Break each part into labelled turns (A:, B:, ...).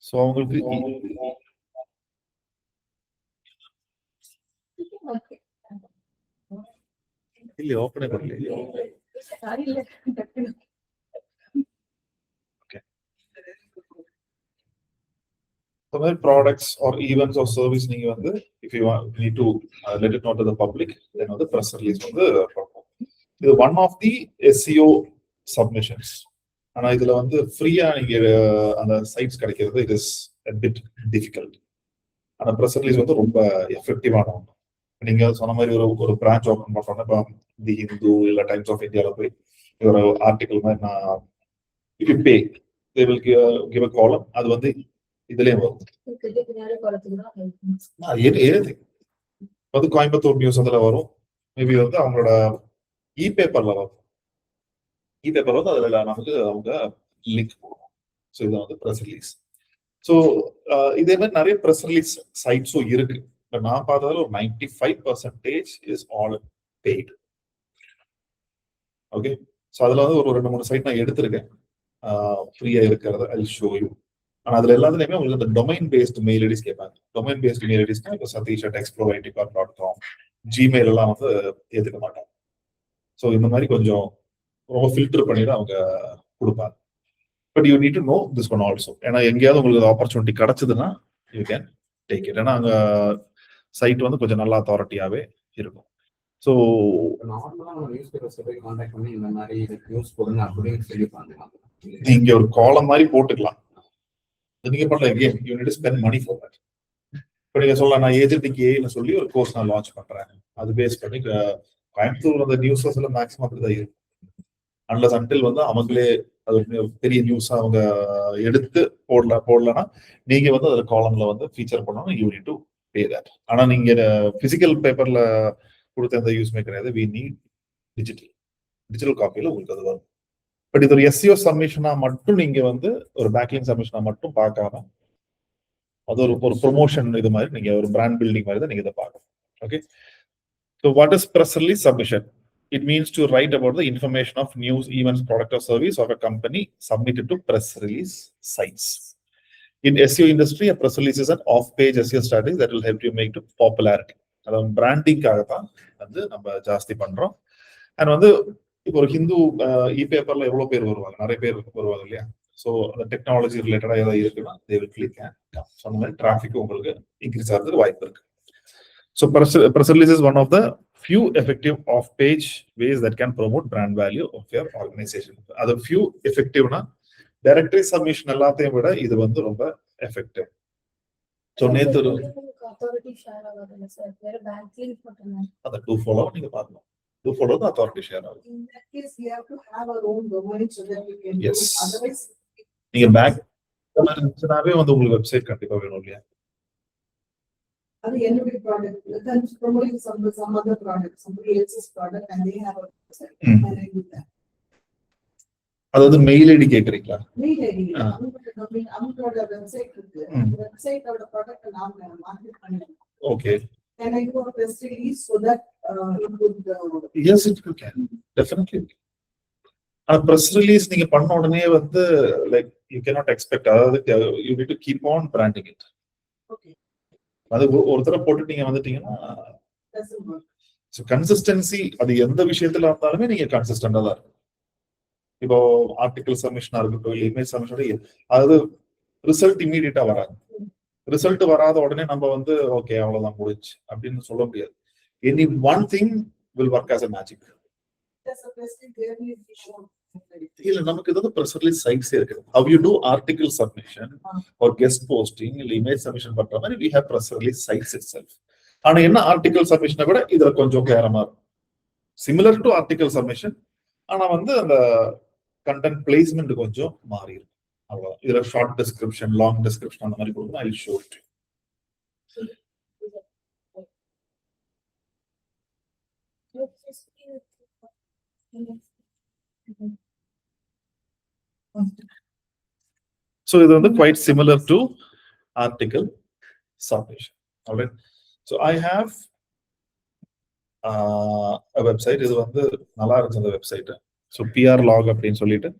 A: So அவங்களுக்கு இல்லையா ஓப்பனே பண்ணலையே. ஓகே, the மாதிரி products or events or service நீங்க வந்து if you need to let it not to the public then வந்து பிரஸ் ரிலீஸ் வந்து பண்ணுவோம். இது one of the SEO submissions. ஆனா இதுல வந்து ஃப்ரீயா நீங்க அந்த சைட்ஸ் கிடைக்கிறது it is a bit difficult. ஆனா பிரஸ் ரிலீஸ் வந்து ரொம்ப எஃபெக்டிவான ஒன்று. நீங்க சொன்ன மாதிரி ஒரு பிரான்ச் ஓப்பன் பண்றோம்னா இப்போ தி ஹிந்து இல்ல டைம்ஸ் ஆஃப் இந்தியாவில் போய் ஒரு ஆர்டிகல் மாதிரி நான் if you pay they will give a column. அது வந்து இதுலயும் வரும். வந்து கோயம்புத்தூர் நியூஸ் அதுல வரும். மேபி வந்து அவங்களோட இ பேப்பர்ல வரும். இ பேப்பர் வந்து அதுல நமக்கு அவங்க லிங்க் போடுவோம். ஸோ இது வந்து ப்ரெஸ் ரிலீஸ். ஸோ இதே மாதிரி நிறைய ப்ரெஸ் ரிலீஸ் சைட்ஸும் இருக்கு. நான் பார்த்ததுல ஒரு 95% is all paid. Okay, so அதுல வந்து ஒரு 2-3 சைட் நான் எடுத்திருக்கேன் ஃப்ரீயா இருக்கிறத. I show you. ஆனா அதுல எல்லாத்துலயுமே உங்களுக்கு இந்த டொமைன் பேஸ்ட் மெயில் ஐடிஸ் கேட்பாங்க. டொமைன் பேஸ்ட் மெயில் ஐடிஸ்னா இப்போ satish@exploritcar.com, ஜிமெயில் எல்லாம் வந்து ஏத்துக்க மாட்டாங்க. ஸோ இந்த மாதிரி கொஞ்சம் ரொம்ப ஃபில்டர் பண்ணி தான் அவங்க கொடுப்பாங்க. But you need to know this one also. ஏன்னா எங்கேயாவது உங்களுக்கு ஆப்பர்ச்சுனிட்டி கிடைச்சதுன்னா யூ கேன் டேக் இட். ஏன்னா அங்க சைட் வந்து கொஞ்சம் நல்ல அத்தாரிட்டியாவே இருக்கும். ஸோ நீங்க ஒரு காலம் மாதிரி போட்டுக்கலாம். நீங்க பண்ணல you need to spend money for that. இப்போ நீங்க சொல்லலாம் நான் ஏஜென்டிக் ஏன்னு சொல்லி ஒரு கோர்ஸ் நான் லான்ச் பண்றேன். அது பேஸ் பண்ணி கோயம்புத்தூர் அந்த நியூஸஸ் எல்லாம் மேக்ஸிமம் அப்படிதான் இருக்கும். அன்லஸ் அன்டில் வந்து அவங்களே அது பெரிய நியூஸ் அவங்க எடுத்து போடலன்னா நீங்க வந்து அதுல காலம்ல வந்து ஃபீச்சர் பண்ணணும். You need to pay that. ஆனா நீங்க பிசிக்கல் பேப்பர்ல கொடுத்த அந்த யூஸ்மே கிடையாது. வி நீட் டிஜிட்டல் காப்பியில உங்களுக்கு அது வரும். பட் இது ஒரு SEO சப்மிஷனா மட்டும் நீங்க வந்து ஒரு பேக்லிங் சப்மிஷனா மட்டும் பார்க்காம அது ஒரு ப்ரொமோஷன் இது மாதிரி நீங்க ஒரு பிராண்ட் பில்டிங் மாதிரி தான் நீங்க இதை பார்க்கணும். Okay, so what is press release submission? It means to write about the information of news, events, product or service of a company submitted to press release sites. In SEO industry, a press release is an off-page SEO strategy that will help you make to popularity. அதாவது பிராண்டிங்காக தான் வந்து நம்ம ஜாஸ்தி பண்றோம். And வந்து இப்போ ஒரு ஹிந்து இ பேப்பர்ல எவ்வளவு பேர் வருவாங்க, நிறைய பேர் வருவாங்க இல்லையா? ஸோ அந்த டெக்னாலஜி ரிலேட்டடா ஏதாவது இருக்குன்னா தே வில் கிளிக். ஸோ அந்த மாதிரி டிராஃபிக் உங்களுக்கு இன்க்ரீஸ் ஆகிறதுக்கு வாய்ப்பு இருக்கு. So press release is one of the few effective off-page ways that can promote brand value of your organization. அது few effectiveனா directory submission எல்லாத்தையும் விட இது வந்து ரொம்ப effective. ஸோ நேத்து அந்த do follow நீங்க பார்க்கணும். Do follow the authority share ஆகும்.
B: In that case, we have to have our own domain so that we can.
A: Yes.
B: Otherwise,
A: நீங்க பேக் இருந்துச்சுனாவே வந்து உங்களுக்கு வெப்சைட் கண்டிப்பா வேணும் இல்லையா?
B: அது என்னுடைய product, then promoting some other product, somebody else's product, and they have a website. And I do that.
A: அதாவது mail ID கேக்குறீங்களா?
B: Mail ID, அவங்களோட வெப்சைட் இருக்கு. அந்த வெப்சைட்டோட ப்ராடக்ட் நாம மார்க்கெட் பண்ணலாம்.
A: Okay.
B: Can I do a press release so that it would?
A: Yes, it can. Definitely. ஆனா press release நீங்க பண்ண உடனே வந்து லைக் யூ cannot expect. அதாவது you need to keep on branding it.
B: Okay.
A: அது ஒரு தடவை போட்டு நீங்க வந்துட்டீங்கன்னா கன்சிஸ்டன்சி அது எந்த விஷயத்துல இருந்தாலுமே நீங்க கன்சிஸ்டன்டா தான் இருக்கும். இப்போ ஆர்டிகல் சப்மிஷனா இருக்கட்டும், இமேஜ் சப்மிஷன், அதாவது ரிசல்ட் இமீடியட்டா வராது. ரிசல்ட் வராத உடனே நம்ம வந்து ஓகே அவ்வளவுதான் முடிஞ்சு அப்படின்னு சொல்ல முடியாது. Any one thing will work as a magic. இல்ல நமக்கு ஏதாவது பிரஸ் ரிலீஸ் சைட்ஸ் இருக்கு. how you do article submission or guest posting இல்ல இமேஜ் சப்மிஷன் பண்ற மாதிரி we have press release sites itself. ஆனா என்ன ஆர்டிகல் சப்மிஷனை விட இதுல கொஞ்சம் கிளியரா இருக்கும். சிமிலர் டு ஆர்டிகல் சப்மிஷன், ஆனா வந்து அந்த கண்டென்ட் பிளேஸ்மெண்ட் கொஞ்சம் மாறி இருக்கும். அவ்வளவுதான். இதுல ஷார்ட் டிஸ்கிரிப்ஷன், லாங் டிஸ்கிரிப்ஷன் அந்த மாதிரி கொடுக்கணும். I will show it. So இது வந்து quite similar to article submission. Alright. So I have a website. இது வந்து நல்லா இருந்துச்சு அந்த வெப்சைட். ஸோ PR log அப்படின்னு சொல்லிட்டு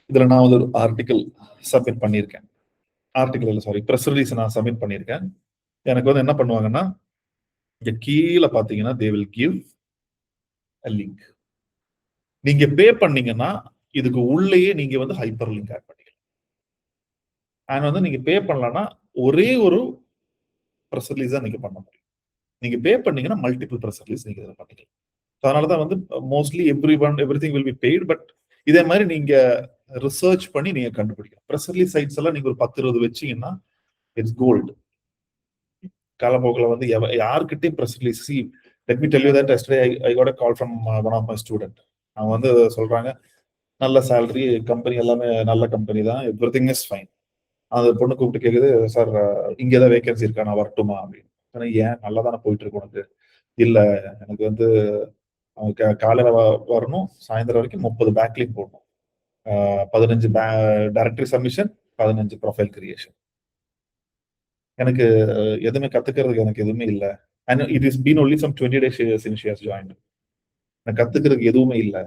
A: இதுல நான் வந்து ஒரு ஆர்டிகல் சப்மிட் பண்ணியிருக்கேன். ஆர்டிகல் இல்லை, சாரி, ப்ரெஸ் ரிலீஸ் நான் சப்மிட் பண்ணியிருக்கேன். எனக்கு வந்து என்ன பண்ணுவாங்கன்னா, இங்க கீழே பாத்தீங்கன்னா they will give a link. நீங்க பே பண்ணீங்கன்னா இதுக்கு உள்ளேயே நீங்க வந்து ஹைப்பர் லிங்க் ஆட் பண்ணிக்கலாம். அண்ட் வந்து நீங்க பே பண்ணலன்னா ஒரே ஒரு ப்ரெஸ் ரிலீஸ் தான் நீங்க பண்ண முடியும். நீங்க பே பண்ணீங்கன்னா மல்டிபிள் ப்ரெஸ் ரிலீஸ் நீங்க இதில் பண்ணிக்கலாம். அதனாலதான் வந்து mostly everything will B paid. But இதே மாதிரி நீங்க ரிசர்ச் பண்ணி நீங்க கண்டுபிடிக்கலாம். ப்ரெஸ் ரிலீஸ் சைட்ஸ் எல்லாம் நீங்க ஒரு 10-20 வச்சீங்கன்னா இட்ஸ் கோல்டு. காலப்போக்கில் வந்து யாருக்கிட்டையும் press release. let me tell you that yesterday I got a call from one of my student. அவங்க வந்து சொல்றாங்க, நல்ல சேலரி, கம்பெனி எல்லாமே நல்ல கம்பெனி தான், எவ்ரிதிங் இஸ் ஃபைன். அந்த பொண்ணு கூப்பிட்டு கேக்குது, சார் இங்க ஏதாவது வேகன்சி இருக்கா, நான் வரட்டுமா அப்படின்னு. ஏன், நல்லா தானே போயிட்டு இருக்கு உனக்கு? இல்ல, எனக்கு வந்து காலையில வரணும், சாயந்தரம் வரைக்கும் 30 பேக்லிங் போடணும், 15 டைரக்டரி சப்மிஷன், 15 ப்ரொஃபைல் கிரியேஷன். எனக்கு எதுவுமே கத்துக்கிறதுக்கு எனக்கு எதுவுமே இல்லை. And it has been only some 20 days since she has joined. நான் கத்துக்கிறதுக்கு எதுவுமே இல்லை.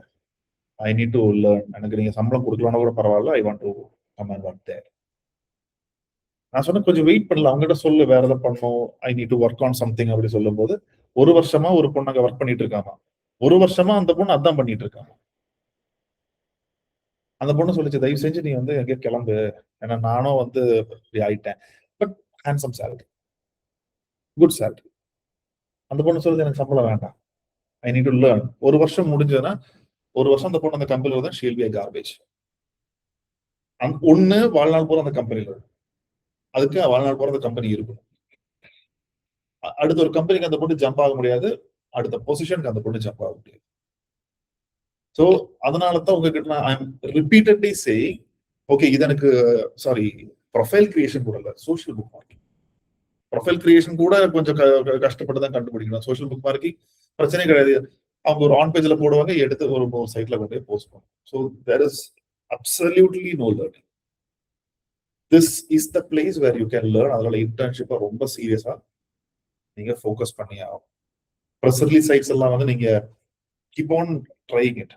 A: I need to learn. எனக்கு நீங்க சம்பளம் கொடுக்கலன்னா கூட பரவாயில்ல, I want to come and work there. நான் சொன்னேன், கொஞ்சம் வெயிட் பண்ணல, அவங்ககிட்ட சொல்லு, வேற ஏதாவது பண்ணும், I need to work on something அப்படி சொல்லும் போது, ஒரு வருஷமா ஒரு பொண்ணு அங்க ஒர்க் பண்ணிட்டு இருக்காமா. ஒரு வருஷமா அந்த பொண்ணு அதான் பண்ணிட்டு இருக்காங்க. அந்த பொண்ணு சொல்லிச்சு, தயவு செஞ்சு நீ வந்து எங்க கிளம்பு, ஏன்னா நானும் வந்து இப்படி ஆயிட்டேன். But handsome salary, good salary. அந்த பொண்ணு சொல்லுது, எனக்கு சம்பளம் வேண்டாம், ஐ நீட் டு லேர்ன். ஒரு வருஷம் முடிஞ்சதுன்னா, ஒரு வருஷம் அந்த பொண்ணு அந்த கம்பெனில தான் ஷீல் பி a garbage. ஒண்ணு வாழ்நாள் பூரா அந்த கம்பெனில இருக்கும், அதுக்கு வாழ்நாள் பூரா அந்த கம்பெனி இருக்கும். அடுத்த ஒரு கம்பெனிக்கு அந்த பொண்ணு ஜம்ப் ஆக முடியாது, அடுத்த பொசிஷனுக்கு அந்த பொண்ணு ஜம்ப் ஆக முடியாது. சோ அதனால தான் உங்ககிட்ட நான் I am repeatedly saying, okay இது எனக்கு, சாரி, ப்ரொஃபைல் கிரியேஷன் கூட இல்ல, social book marking. Profile creation கூட கொஞ்சம் கஷ்டப்பட்டு தான் கண்டுபிடிக்கணும். சோஷியல் புக் மார்க்கிங் பிரச்சனை கிடையாது, அவங்க ஒரு ஆன் பேஜ்ல போடுவாங்க, எடுத்து ஒரு சைட்ல கொண்டு போய் போஸ்ட் பண்ணுவாங்க. So there is absolutely no learning. This is the place where you can learn. அதனால இன்டர்ன்ஷிப்பை ரொம்ப சீரியஸா நீங்க ஃபோக்கஸ் பண்ணி ஆகும். ப்ரெஸ் ரிலீஸ் சைட்ஸ் எல்லாம் வந்து நீங்க கீப் ஆன் ட்ரைங் இட்.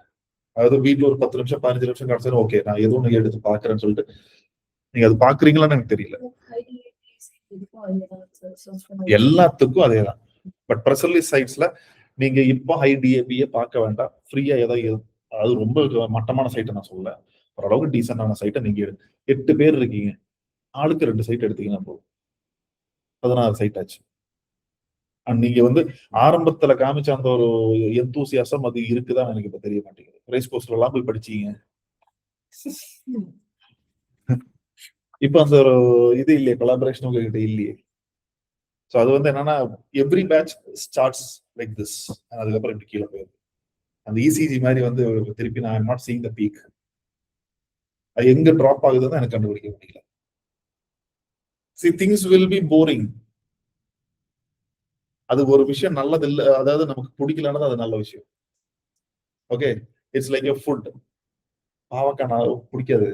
A: அதாவது வீட்டுல ஒரு 10 நிமிஷம் 15 நிமிஷம் கிடைச்சாலும் ஓகே, நான் எதுவும் நீங்க எடுத்து பாக்குறேன்னு சொல்லிட்டு நீங்க அது பாக்குறீங்களான்னு எனக்கு தெரியல. எல்லாத்துக்கும் அதேதான். பட் ப்ரெஸ் ரிலீஸ் சைட்ஸ்ல நீங்க இப்போ ஹை டிஏபியே பார்க்க வேண்டாம், ஃப்ரீயா ஏதாவது, அது ரொம்ப மட்டமான சைட்டை நான் சொல்ல, ஓரளவுக்கு டீசென்டான சைட்டை நீங்க 8 பேர் இருக்கீங்க, ஆளுக்கு 2 சைட் எடுத்தீங்கன்னா போதும், 16 சைட் ஆச்சு. நீங்க வந்து ஆரம்பத்துல காமிச்ச அந்த ஒரு எந்தூசியாசம் அது இருக்குதான் எனக்கு இப்ப தெரிய மாட்டேங்குது. ரேஸ் கோர்ஸ்ல எல்லாம் போய் படிச்சீங்க, இப்ப அந்த ஒரு இது இல்லையே, கொலாபரேஷன் உங்ககிட்ட இல்லையே. சோ அது வந்து என்னன்னா, every batch starts like this, அதுக்கப்புறம் இப்படி கீழே போயிருக்கு. அந்த இசிஜி மாதிரி வந்து திருப்பி நான் நாட் சீயிங் த பீக். அது எங்க டிராப் ஆகுதுன்னு எனக்கு கண்டுபிடிக்க முடியல. See, things will be boring. அது ஒரு விஷயம் நல்லது இல்ல, அதாவது நமக்கு பிடிக்கலன்னா அது நல்ல விஷயம். Okay, it's like a food. பாவக்காய் பிடிக்காது,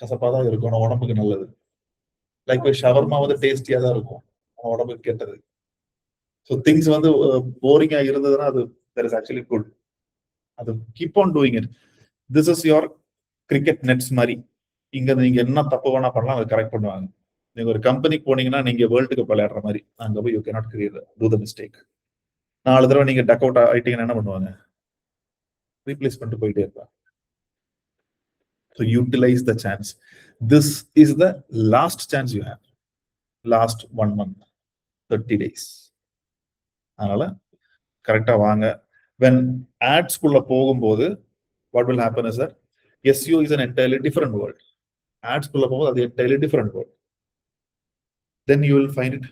A: கசப்பாதான் இருக்கும், ஆனா உடம்புக்கு நல்லது. லைக் ஷவர்மா வந்து டேஸ்டியா தான் இருக்கும், ஆனா உடம்புக்கு கெட்டது. ஸோ திங்ஸ் வந்து போரிங்கா இருந்ததுன்னா அது தட் இஸ் ஆக்சுவலி குட். அது keep on doing it. This is your cricket nets மாதிரி. இங்க நீங்க என்ன தப்பு வேணா பண்ணலாம், அதை கரெக்ட் பண்ணுவாங்க. நீங்க ஒரு கம்பெனிக்கு போனீங்கன்னா நீங்க வேர்ல்டு கப் விளையாடுற மாதிரி, அங்க போய் you cannot create to the mistake. 4 தடவை நீங்க டக் அவுட் ஆயிட்டீங்கன்னா என்ன பண்ணுவாங்க, ரீப்ளேஸ் பண்ணிட்டு போயிட்டே இருப்பாங்க. So utilize the chance. This is the last chance you have. Last 1 month, 30 days. அதனால கரெக்டா வாங்க. When ads குள்ள போகும்போது what will happen is that SEO is an entirely different world. Ads குள்ள போகும்போது அது entirely different world. Then you will find it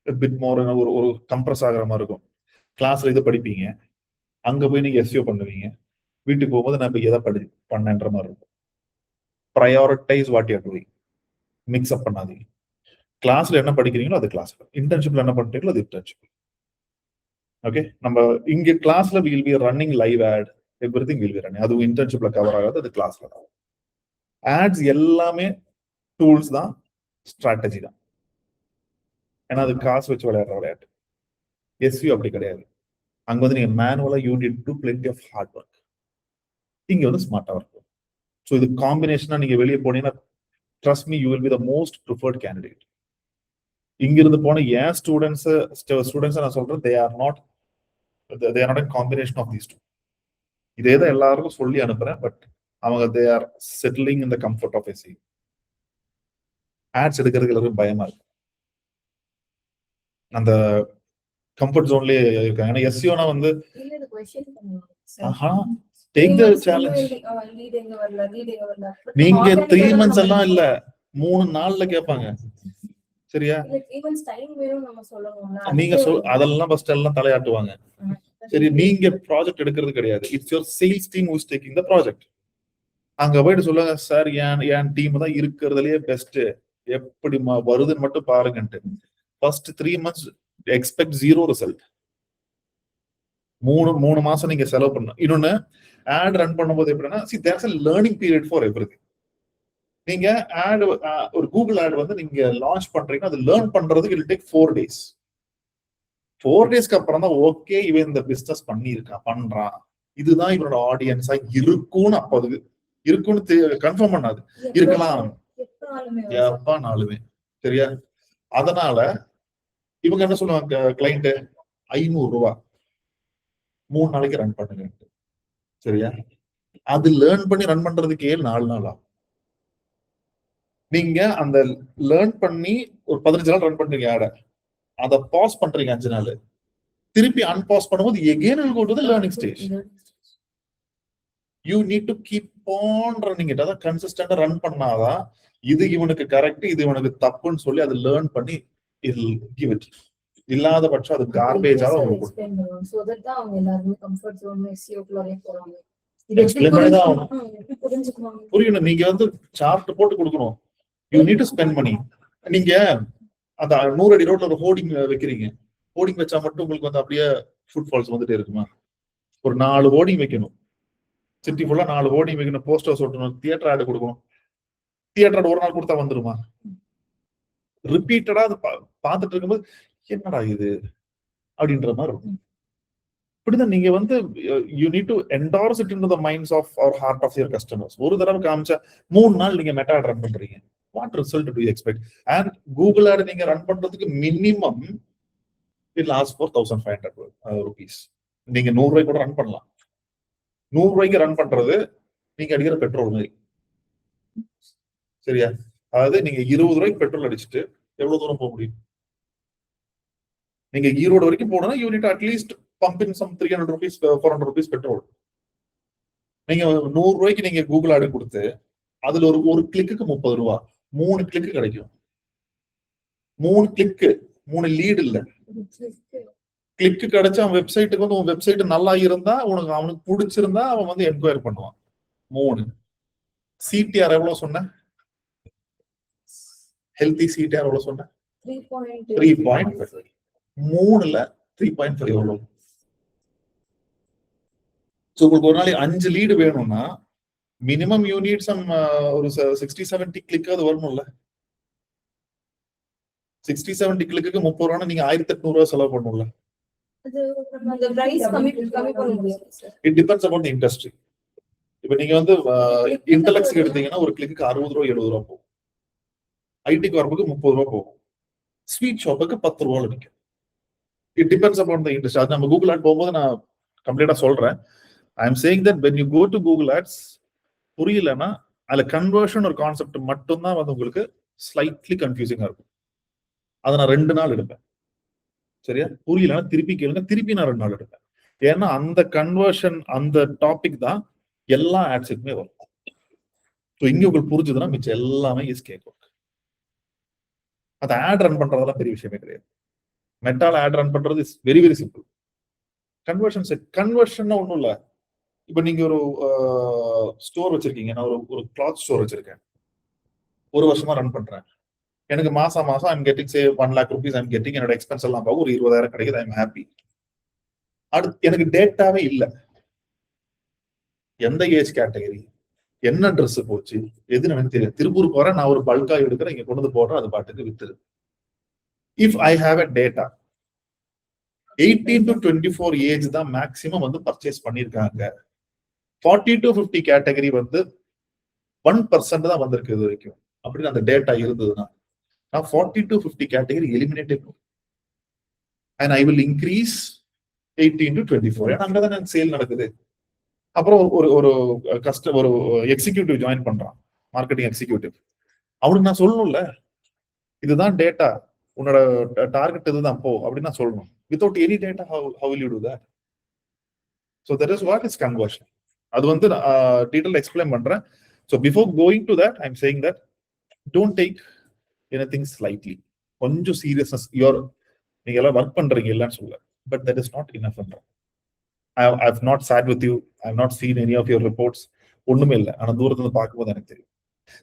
A: a bit more ஒரு compress ஆகிற மாதிரி இருக்கும். கிளாஸ்ல இது படிப்பீங்க, அங்க போய் நீங்க SEO பண்ணுவீங்க, வீட்டுக்கு போகும்போது நான் எதை பண்ணன்ற மாதிரி இருக்கும். Prioritize what you are doing. Mix அப் பண்ணாதீங்க. கிளாஸ்ல என்ன படிக்கிறீங்களோ அது கிளாஸ்ல, இன்டர்ன்ஷிப்ல என்ன பண்றீங்களோ அது இன்டர்ன்ஷிப். ஓகே, நம்ம இங்க கிளாஸ்ல will be running live ads, everything will be running. அது இன்டர்ன்ஷிப்ல கவர் ஆகாது, அது கிளாஸ்ல தான். ஆட்ஸ் எல்லாமே டூல்ஸ் தான், ஸ்ட்ராட்டஜி தான். ஏன்னா அது காசு வச்சு விளையாடுற விளையாட்டு. SEO அப்படி கிடையாது. அங்க வந்து நீங்க மேனுவலா you need to plenty of hard work. இங்க வந்து ஸ்மார்ட்டா இருக்கும். ஸோ இது காம்பினேஷனா நீங்க வெளியே போனீங்கன்னா trust me, you will be the most preferred candidate. இங்கிருந்து போன ஏன் ஸ்டூடெண்ட்ஸ் நான் சொல்றேன், they are not in combination of these two. இதே தான் எல்லாருக்கும் சொல்லி அனுப்புறேன். பட் அவங்க they are settling in the comfort of SEO. Ads எடுக்கிறதுக்கு எல்லாருக்கும் பயமா இருக்கு, அந்த கம்ஃபர்ட் ஜோன்லயே இருக்காங்க. ஏன்னா எஸ்சிஓனா வந்து டேக் தி சேலஞ்ச். நீங்க 3 months எல்லாம் இல்ல, 3 நாள்ல கேட்பாங்க. சரியா? நீங்க அதெல்லாம் ஃபர்ஸ்ட் எல்லாம் தலையாட்டுவாங்க. சரி, நீங்க ப்ராஜெக்ட் எடுக்கிறது கிடையாது. It's your sales team who is taking the project. அங்க போயிட்டு சொல்லுங்க, சார் என் டீம் தான் இருக்கிறதுலயே பெஸ்ட், எப்படி வருதுன்னு மட்டும் பாருங்கன்ட்டு. First 3 months expect 0 result. 3 மாசம் நீங்க செலவு பண்ணணும். இன்னொன்னு, ஆட் ரன் பண்ணும்போது எப்படின்னா, see there's a learning period for everything. நீங்க ஆட் ஒரு கூகுள் ஆட் வந்து நீங்க லான்ச் பண்றீங்கன்னா அது லேர்ன் பண்றதுக்கு இட் டேக் 4 days. 4 daysக்கு அப்புறம் தான் ஓகே இவன் இந்த பிசினஸ் பண்றான், இதுதான் இவனோட ஆடியன்ஸா இருக்கும்னு, அப்ப அது இருக்கும்னு கன்ஃபார்ம் பண்ணாது, இருக்கலாம் எப்பனாலுமே. சரியா? அதனால இவங்க என்ன சொல்லுவாங்க, கிளைண்ட் 500 ரூபாய் 3 நாளைக்கு ரன் பண்ணுங்க. சரியா? அது லேர்ன் பண்ணி ரன் பண்றதுக்கு 4 நாள் ஆகும். நீங்க அந்த லேர்ன் பண்ணி ஒரு 15 நாள் ரன் பண்றீங்க ஆட, அத பாஸ் பண்றீங்க 5 நாள், திருப்பி அன்பாஸ் பண்ணும்போது again will go to the learning stage. You need to keep on running it. அத கன்சிஸ்டன்ட்டா ரன் பண்ணாதான் இது இவனுக்கு கரெக்ட், இது இவனுக்கு தப்புன்னு சொல்லி அதை லேர்ன் பண்ணி it'll give it. இல்லாத பட்சம் அது கார்பேஜா புரியணும். நீங்க வந்து சார்ட் போட்டு கொடுக்கணும். You need to spend money. நீங்க அந்த 100 அடி ரோட்ல ஒரு ஹோர்டிங் வைக்கிறீங்க, ஹோர்டிங் வச்சா மட்டும் உங்களுக்கு வந்து அப்படியே ஃபுட்ஃபால்ஸ் வந்துட்டே இருக்குமா? ஒரு 4 ஹோர்டிங் வைக்கணும், சிட்டி ஃபுல்லா 4 ஹோர்டிங் வைக்கணும், போஸ்டர்ஸ் ஒட்டணும், தியேட்டர் ஆட் கொடுக்கணும். தியேட்டர் ஆட் ஒரு நாள் கொடுத்தா வந்துருமா? ரிப்பீட்டடா அது பார்த்துட்டு இருக்கும்போது என்னடா இது அப்படின்ற மாதிரி இருக்கும். இப்படிதான் நீங்க வந்து you need to endorse it into the minds of or heart of your customers. ஒரு தடவை காமிச்சா 3 நாள் நீங்க மெட்டா ஆட் ரன் பண்றீங்க, what result do you expect? And Google ad நீங்க ரன் பண்றதுக்கு minimum it lasts for 1500 rupees. நீங்க 100 ரூபாய்க்கு கூட ரன் பண்ணலாம். 100 ரூபாய்க்கு ரன் பண்றது நீங்க அடிக்கிற பெட்ரோல் மாதிரி. சரியா? அதாவது நீங்க 20 ரூபாய்க்கு பெட்ரோல் அடிச்சுட்டு எவ்வளவு தூரம் போக முடியும்? நீங்க ஈரோடு வரைக்கும் போனா you need to at least pump in some 300 rupees 400 rupees petrol. நீங்க 100 ரூபாய்க்கு நீங்க கூகுள் ஆட் கொடுத்து அதுல ஒரு கிளிக்கு 30 ரூபாய், 3 கிளிக்கு கிடைக்கும். 3 கிளிக்கு 3 லீட் இல்ல, கிளிக்கு கிடைச்சா அவன் வெப்சைட்டுக்கு வந்து உன் வெப்சைட் நல்லா இருந்தா அவனுக்கு பிடிச்சிருந்தா அவன் வந்து என்கொயர் பண்ணுவான். 3 சிடிஆர் எவ்வளவு சொன்ன? ஹெல்தி சிடிஆர் எவ்வளவு சொன்ன? 3.5. 3ல 3.5 எவ்வளவு? உங்களுக்கு ஒரு நாளைக்கு 5 லீடு வேணும்னா மினிமம் யூ நீட் சம் ஒரு 60-70 கிளிக் அது வரணும்ல. 60-70 கிளிக்கு 30 ரூபா, நீங்க 1800 ரூபாய் செலவு பண்ணணும்ல. It depends upon the industry. இப்ப நீங்க வந்து இன்டெலெக்ட்ஸ்க்கு எடுத்தீங்கன்னா ஒரு கிளிக்கு 60 ரூபா 70 ரூபா போகும், ஐடிக்கு வரப்புக்கு 30 ரூபா போகும், ஸ்வீட் ஷாப்புக்கு 10 ரூபாய் நிற்கும். It depends upon the industry. அது நம்ம கூகுள் ஆட் போகும்போது நான் கம்ப்ளீட்டா சொல்றேன். I am saying that when you go to Google Ads, புரியலன்னா அதுல கன்வர்ஷன் ஒரு கான்செப்ட் மட்டும்தான் வந்து உங்களுக்கு ஸ்லைட்லி கன்ஃபியூசிங்கா இருக்கும். அதை நான் 2 நாள் எடுப்பேன். சரியா? புரியலன்னா திருப்பி கேளுங்க, திருப்பி நான் 2 நாள் எடுப்பேன். ஏன்னா அந்த கன்வர்ஷன் அந்த டாபிக் தான் எல்லா ஆட்ஸுக்குமே வரும். ஸோ இங்க உங்களுக்கு புரிஞ்சுதுன்னா மிச்சம் எல்லாமே இஸ் கேக் ஒர்க். அந்த ஆட் ரன் பண்றதெல்லாம் பெரிய விஷயமே கிடையாது. மெட்டால ஆட் ரன் பண்றது is very very simple. Conversion ஒன்றும் இல்லை. இப்ப நீங்க ஒரு ஸ்டோர் வச்சிருக்கீங்க, நான் ஒரு கிளாத் ஸ்டோர் வச்சிருக்கேன், 1 வருஷமா ரன் பண்றேன். எனக்கு மாசம் I'm getting say 1 lakh rupees I'm getting. என்னோட எக்ஸ்பென்ஸ் எல்லாம் போக ஒரு 20,000 கிடைக்குது. I'm happy. அடுத்து எனக்கு டேட்டாவே இல்லை, எந்த ஏஜ் கேட்டகரி, என்ன ட்ரெஸ் போச்சு, எதுன்னு எனக்கு தெரியும். திருப்பூர் போறேன், நான் ஒரு பல்கா எடுக்கிறேன், இங்க கொண்டு வந்து போடுறேன், அது பாட்டுக்கு வித்துரு. If I have a data, 18 to 24 age தான் மேக்சிமம் வந்து பர்ச்சேஸ் பண்ணிருக்காங்க. 40 to 50 கேட்டகரி வந்து 1% தான் வந்திருக்கு இது வரைக்கும். அப்படின்னு அந்த டேட்டா இருந்ததுன்னா நான் 40 to 50 கேட்டகரி எலிமினேட்டே பண்ணுவேன். And I will increase 18 to 24. ஏன்னா அங்கதான் எனக்கு சேல் நடக்குது. அப்புறம் ஒரு ஒரு ஒரு எக்ஸிக்யூட்டிவ் ஜாயின் பண்றான், மார்க்கெட்டிங் எக்ஸிக்யூட்டிவ். அவனுக்கு நான் சொல்லணும்ல, இதுதான் டேட்டா, உன்னோட டார்கெட் இதுதான் போ அப்படின்னு நான் சொல்லணும். Without any data how will you do that? So that is what is conversion. அது வந்து டீடைல் எக்ஸ்பிளைன் பண்றேன். So before going to that, I'm saying that don't take anything slightly. கொஞ்சம் சீரியஸ்னஸ். நீங்க எல்லாம் ஒர்க் பண்றீங்க இல்லன்னு சொல்ல, but that is not enough. I've not sat with you, I've not seen any of your reports. ஒண்ணுமே இல்லை. ஆனா தூரத்துல இருந்து பார்க்கும்போது எனக்கு தெரியும்.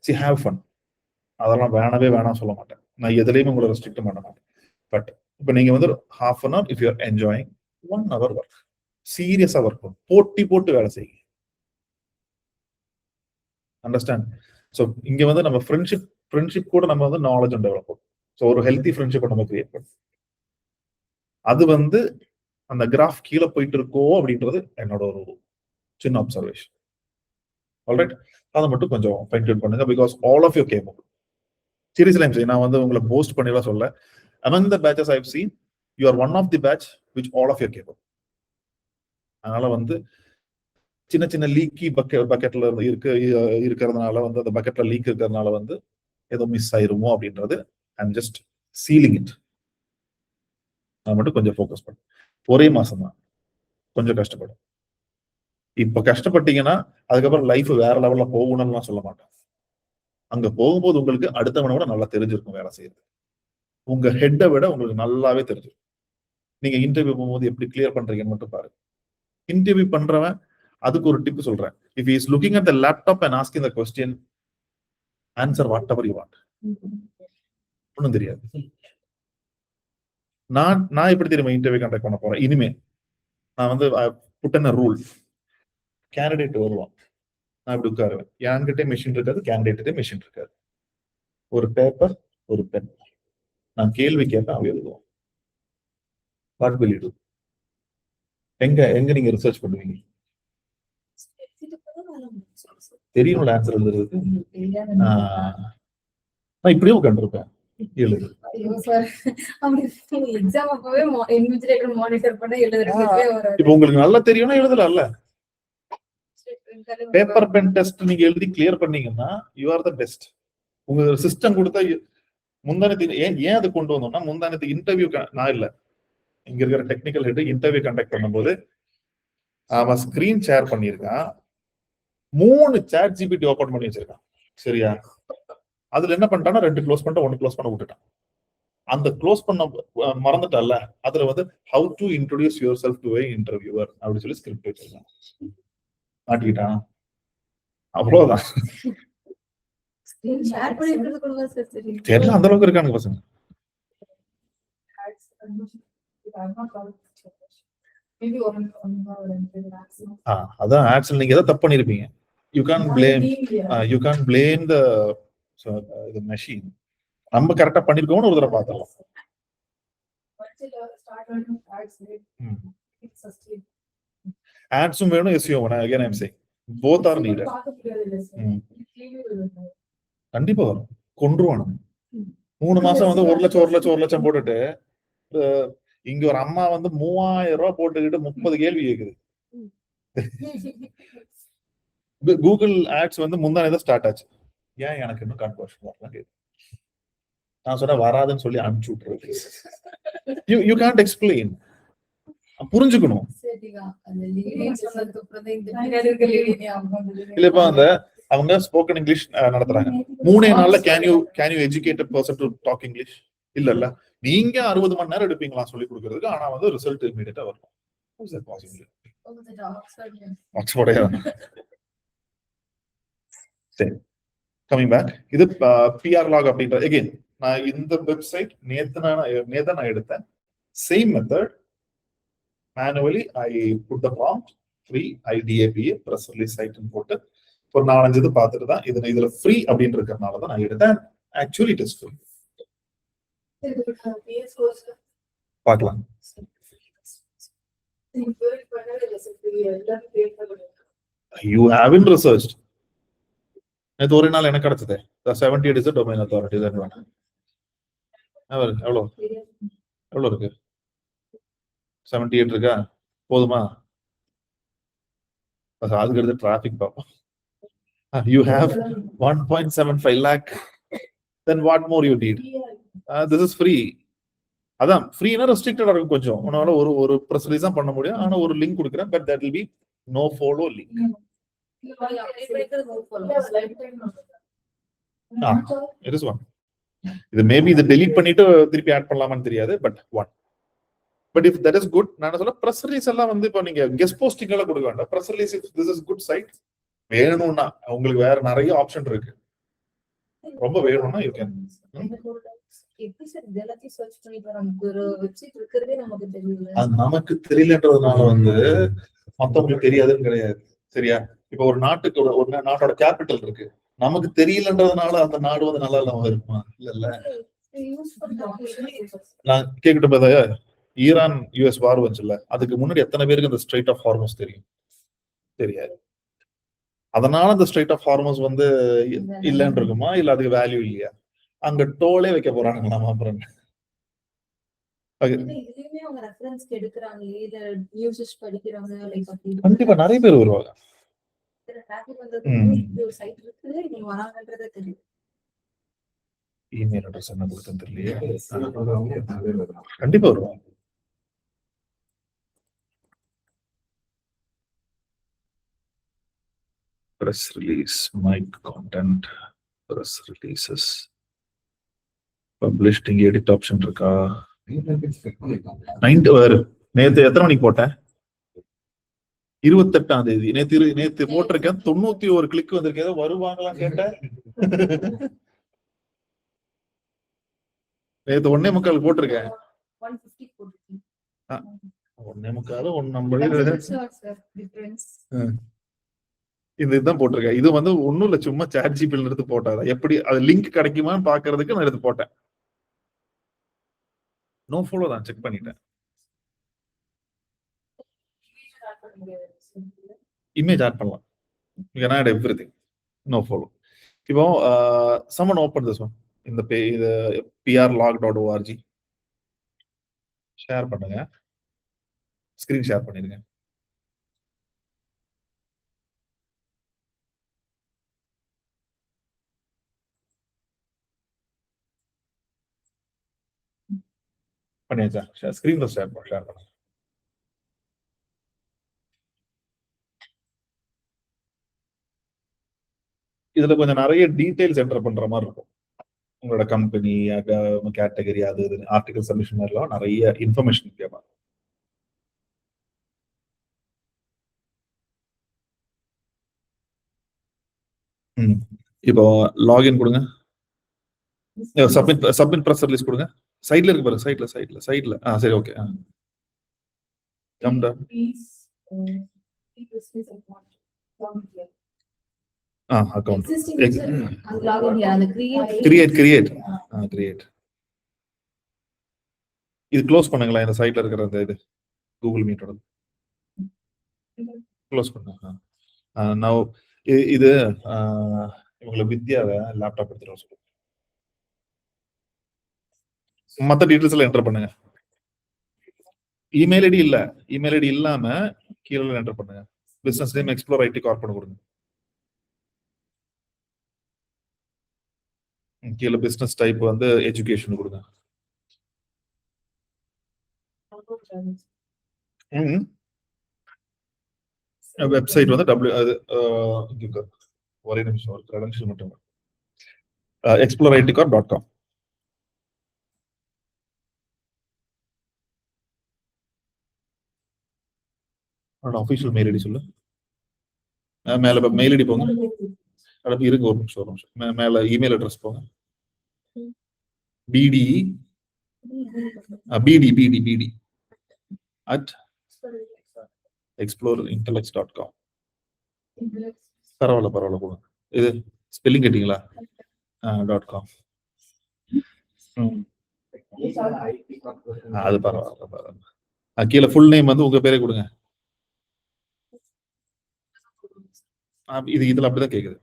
A: See, have fun. அதெல்லாம் வேணாம் சொல்ல மாட்டேன். நான் எதுலையுமே உங்களை ரெஸ்ட்ரிக்ட் பண்ண மாட்டேன். பட் இப்ப நீங்க வந்து half an hour if you are enjoying, 1 hour work. சீரியஸா ஒர்க் பண்ணும், போட்டு வேலை செய்யுங்க. அண்டர்ஸ்டாண்ட்? ஸோ இங்க வந்து நம்ம ஃப்ரெண்ட்ஷிப் கூட நம்ம வந்து நாலேஜ் டெவலப் பண்ணும். ஸோ ஒரு ஹெல்த்தி ஃப்ரெண்ட்ஷிப்பை நம்ம கிரியேட் பண்ணும். அது வந்து அந்த கிராஃப் கீழே போயிட்டு இருக்கோ அப்படின்றது என்னோட ஒரு சின்ன அப்சர்வேஷன். ஆல்ரைட், அதை மட்டும் கொஞ்சம் ஃபைன் டியூன் பண்ணுங்க. Because all of you capable. Seriously நான் வந்து உங்களை போஸ்ட் பண்ணிலாம் சொல்ல. among the batches I've seen, you are one of the batch which all of you are capable. அதனால வந்து சின்ன லீக்கி பக்கெட்ல இருக்கிறதுனால வந்து அந்த பக்கெட்ல லீக் இருக்கிறதுனால வந்து ஏதோ மிஸ் ஆயிருமோ அப்படின்றது ஐம் ஜஸ்ட் சீலிங் இட். நான் மட்டும் கொஞ்சம் ஃபோக்கஸ் பண்ணேன். ஒரே மாசம் தான் கொஞ்சம் கஷ்டப்படும். இப்ப கஷ்டப்பட்டீங்கன்னா அதுக்கப்புறம் லைஃப் வேற லெவல்ல போகணும்னு சொல்ல மாட்டேன். அங்க போகும்போது உங்களுக்கு அடுத்தவனை விட நல்லா தெரிஞ்சிருக்கும் வேலை செய்யறது. உங்க ஹெட்டை விட உங்களுக்கு நல்லாவே தெரிஞ்சிருக்கும். நீங்க இன்டர்வியூ போகும்போது எப்படி கிளியர் பண்றீங்கன்னு மட்டும் பாருங்க. இன்டர்வியூ பண்றவன் அதுக்கு ஒரு டிப் சொல்றேன். If he is looking at the laptop and asking the question, answer whatever you want. ஒன்னும் தெரியாது. நான் எப்படி தெரியுமா இன்டர்வியூ கண்டக்ட் பண்ண போறேன் இனிமே. நான் வந்து put in a rule. Candidate வருவான், நான் இப்படி உட்காருவேன். என்கிட்ட மெஷின் இருக்காது, கேண்டிடேட்டே மெஷின் இருக்காது. ஒரு பேப்பர், ஒரு பென். நான் கேள்வி கேட்பேன், அவன் எழுதுவான். What will you do? எங்க நீங்க ரிசர்ச் பண்ணுவீங்க? தெரியும் ஆன்சர் எழுதுறதுக்கு. நான் இப்படியே உட்காந்துருப்பேன், எழுது. இப்ப உங்களுக்கு நல்லா தெரியும்னா எழுதலாம்ல. பேப்பர் பென் டெஸ்ட் நீங்க எழுதி கிளியர் பண்ணீங்கன்னா யூ ஆர் த பெஸ்ட். உங்க சிஸ்டம் கொடுத்தா முந்தானத்து ஏன் அது கொண்டு வந்தோம்னா, முந்தானத்து இன்டர்வியூ நான் இல்ல, இங்க இருக்கிற டெக்னிக்கல் ஹெட் இன்டர்வியூ கண்டக்ட் பண்ணும்போது அவன் ஸ்கிரீன் ஷேர் பண்ணியிருக்கான். 3 சாட் ஜிபிடி ஓபன் பண்ணி வச்சிருக்கான். சரியா? அதுல என்ன பண்ணிட்டான்னா 2 க்ளோஸ் பண்ணிட்டு 1 க்ளோஸ் பண்ண விட்டுட்டான். அந்த க்ளோஸ் பண்ண மறந்துட்டல்ல, அதுல வந்து how to introduce your self to A interviewer அப்படின்னு சொல்லி ஸ்கிரிப்ட் வச்சிருக்கான். மாட்டிக்கிட்டான், அவ்வளவுதான். தெரியல, அந்த அளவுக்கு இருக்கானுங்க பசங்க. அதான் ஆக்சுவல் நீங்க எதாவது தப்பு பண்ணிருப்பீங்க. You can't blame the machine. நம்ம கரெக்டா பண்ணிருக்கோம்னு ஒரு தடவை பார்த்தலாம். ஆட்ஸும் வேணும், எஸ்இஓ வேணும். Again I am saying both are needed. கண்டிப்பா வரும், கொன்றுவானு. 3 மாசம் வந்து 1 லட்சம் போட்டுட்டு இங்க ஒரு அம்மா வந்து 3000 ரூபாய் போட்டுக்கிட்டு 30 கேள்வி கேக்குது. கூகுள் ஆட்ஸ் வந்து முந்தானே ஸ்டார்ட் ஆச்சு. ஏன் எனக்கு இன்னும் கன்வர்ஷன் வரல? நான் சொன்ன வராதுன்னு சொல்லி அனுப்பிச்சு விட்டுருக்கு. You can't explain. புரிஞ்சுக்கணும். இல்லப்பா அந்த அவங்க ஸ்போக்கன் இங்கிலீஷ் நடத்துறாங்க. 3 நாள்ல can you educate a person to talk English? இல்ல நீங்க 60 மணி நேரம் எடுப்பீங்களா சொல்லி கொடுக்கறதுக்கு. ஆனா வந்து ரிசல்ட் இமிடியேட்டா வரும். சரி, கமிங் பேக். இது PR log அப்படின்ற அகைன் நான் இந்த வெப்சைட் நேத்து நான் எடுத்தேன். Same method. Manually, I put the prompt, free IDAPA press release site போட்டு ஒரு 4-5 இது பார்த்துட்டு தான் இதுல ஃப்ரீ அப்படின்னு இருக்கிறதுனால தான் நான் எடுத்தேன். Actually it is free. பார்க்கலாம். You haven't researched. நேற்று ஒரே நாள் எனக்கு கிடைச்சது 78 is the domain authority. எவ்வளோ எவ்வளோ இருக்கு? 78 இருக்கா? போதுமா? அதுக்கு எடுத்து டிராபிக் பார்ப்போம். You have 1.75 lakh. Then what more you need? This is free. அதான் ஃப்ரீனா ரெஸ்ட்ரிக்டடா இருக்கும் கொஞ்சம். உன்னால ஒரு பிரஸ் ரிலீஸ் தான் பண்ண முடியும். ஆனா ஒரு லிங்க் கொடுக்குறேன். But that will be no follow link. It is one. இது மேபி இதை டெலீட் பண்ணிட்டு திருப்பி ஆட் பண்ணலாமான்னு தெரியாது. But one. But if that is good, நான் சொல்ல பிரஸ் ரிலீஸ் எல்லாம் வந்து இப்போ நீங்க கெஸ்ட் போஸ்டிங் எல்லாம் கொடுக்க வேண்டாம். Press release this is good site வேணும்னா உங்களுக்கு வேற நிறைய ஆப்ஷன் இருக்கு. ரொம்ப வேணும்னா யூ கேன். அது நமக்கு தெரியலன்றதுனால வந்து மத்தவங்களுக்கு தெரியாதுன்னு கிடையாது. சரியா? இப்ப ஒரு நாட்டுக்கு ஒரு நாட்டோட கேபிட்டல் இருக்கு, நமக்கு தெரியலன்றதுனால அந்த நாடு வந்து நல்லா இல்லாம இருக்குமா? இல்ல நான் கேட்கட்டும். ஈரான் US வார் வந்துச்சுல்ல, அதுக்கு முன்னாடி எத்தனை பேருக்கு இந்த ஸ்ட்ரைட் ஆஃப் ஹார்மஸ் தெரியும்? தெரியாது. அதனால அந்த ஸ்ட்ரைட் ஆஃப் ஹார்மஸ் வந்து இல்லன்னு இருக்குமா? இல்ல அதுக்கு வேல்யூ இல்லையா? அங்க டோலே வைக்க போறானுங்க. நாம அப்புறம் கண்டிப்பா நிறைய பேர் வருவாங்க. இமெயில் அட்ரஸ் என்ன கொடுத்தேன்னு தெரியலையே. கண்டிப்பா வருவாங்க. Press release, mic content, press releases, published இங்க edit option இருக்கா? 9 நேத்து எத்தனை மணிக்கு போட்டேன்? 28ஆம் தேதி. நேத்து போட்டிருக்கேன். 91 கிளிக் வந்திருக்கு. ஏதோ வருவாங்களாம் கேட்டேன். நேத்து 1:45 போட்டிருக்கேன். 1:45 இதுதான் போட்டிருக்கேன். இது வந்து ஒண்ணும் இல்ல, சும்மா சாட் ஜிபில எடுத்து போட்டாதான். எப்படி அது லிங்க் கிடைக்குமான்னு பாக்குறதுக்கு நான் எடுத்து போட்டேன். நோ ஃபாலோ தான், செக் பண்ணிட்டேன். இமேஜ் ஆட் பண்ணலாம். You can add everything. No follow. இப்போ someone open this one. இந்த இது prlog.org ஷேர் பண்ணுங்க. ஸ்கிரீன் ஷேர் பண்ணிருங்க. பண்ணியாச்சா? ஸ்கிரீன்ல ஷேர் பண்ணுங்க. இதுல கொஞ்சம் நிறைய டீடைல்ஸ் என்டர் பண்ற மாதிரி இருக்கும். உங்களோட கம்பெனி, கேட்டகரி, அது ஆர்டிகல் சப்மிஷன் மாதிரிலாம் நிறைய இன்ஃபர்மேஷன் கேட்பாங்க. இப்போ லாகின் கொடுங்க. சப்மிட் பிரஸ் ரிலீஸ் கொடுங்க. சைடுல இருக்கு பாருங்க. சைடுல. சரி, okay. Come down. Account create. இது க்ளோஸ் பண்ணுங்களா? இந்த சைட்ல இருக்கிற அந்த இது கூகுள் மீட்டோட க்ளோஸ் பண்ணுங்க. நவ இது இவங்களை வித்யாவை லேப்டாப் எடுத்துட்டு வர சொல்லுங்க. மற்ற டீடைல்ஸ் எல்லாம் என்டர் பண்ணுங்க. இமெயில் ஐடி இல்ல, இமெயில் ஐடி இல்லாம கீழே என்டர் பண்ணுங்க. பிசினஸ் நேம் எக்ஸ்ப்ளோர் ஐடி கார்ப்னு கொடுங்க. கீழே பிசினஸ் டைப் வந்து எஜுகேஷன் கொடுங்க. வெப்சைட் வந்து ஒரே நிமிஷம் ஒரு கிரெடென்ஷியல் மட்டும். explorerITcorp.com. ஆஃபீஷியல் மெயில் ஐடி சொல்லு. மேல மெயில் ஐடி போங்க. இருங்க ஒரு நிமிஷம். மேல இமெயில் அட்ரஸ் போங்க. bd at explorerintellects.com. பரவாயில்ல போங்க. இது ஸ்பெல்லிங் கேட்டீங்களா? .com. அது பரவாயில்ல. கீழே ஃபுல் நேம் வந்து உங்க பேரே கொடுங்க. இதுல அப்படிதான் கேக்குது.